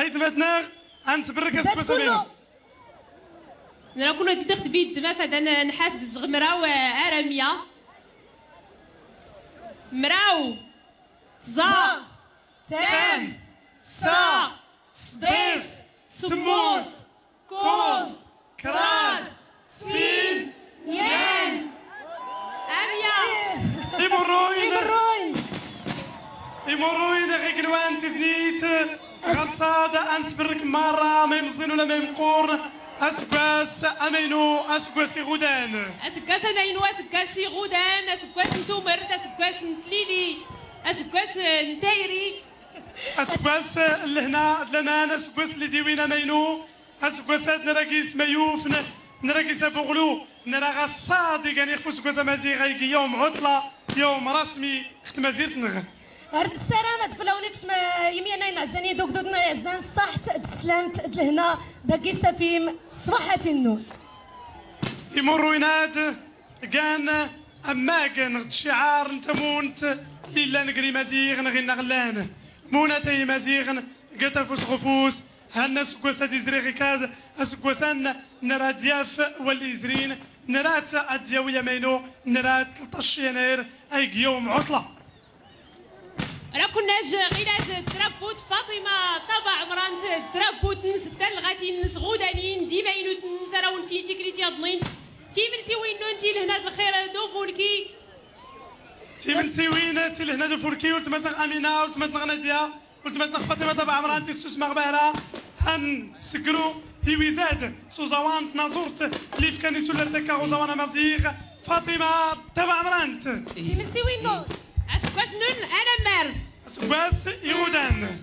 عيد متنا غنصبرك اسكو سمينا انا كنا تدخت بيد ما فدان نحاس بالزغمره وارميه مراو تزا تام صا صديس سموس كوز كراد سين يان اميا يمروين غير كنوان تزنيت غصادة انسبرك مرة ما يمزن ولا ما يمقورن اسكواس امينو اسكواسي غودان اسكاس امينو اسكاسي غودان اسكاس نتومر اسكاس نتليلي اسكاس نتايري اسكواس لهنا لمان اسكواس اللي ديوينا مينو اسكواسات نراكيس ميوف نراكيس بغلو نرا غصادي كان يخفو سكواس مازيغا يوم عطلة يوم رسمي اخت مازيرتنغ هرد السلامة تفلاوليكش ما يمينا ينعزاني دوك دودنا يعزان صحت تسلمت لهنا داكي سفيم صباحاتي النود يمروا يناد كان اما كان غد شعار انت مونت ليلا نقري مزيغن غي نغلان مونا تاي مزيغن قتا فوس غفوس هانا سكواسا ديزريغي كاد اسكواسان نرا دياف والإزرين نرات ادياوية مينو نرات 13 يناير اي يوم عطلة راه كنا غيلات ترابوت فاطمه طبع عمران ترابوت نسدل غاتي نسغودانين ديما ينو نسرا ونتي تكريتي ضنين تي من سوين انتي لهنا الخير دوفولكي تي من سوين تي لهنا دوفولكي ولتمتنغ امينه ولتمتنغ ناديه ولتمتنغ فاطمه طبع عمران تي السوس مغبره هن سكرو هي زاد سوزوان تنازورت اللي في كان يسول ارتكا وزوانا مزيغ فاطمه طبع عمران تي من سوين اسكواس نون انا مار اسكواس يودان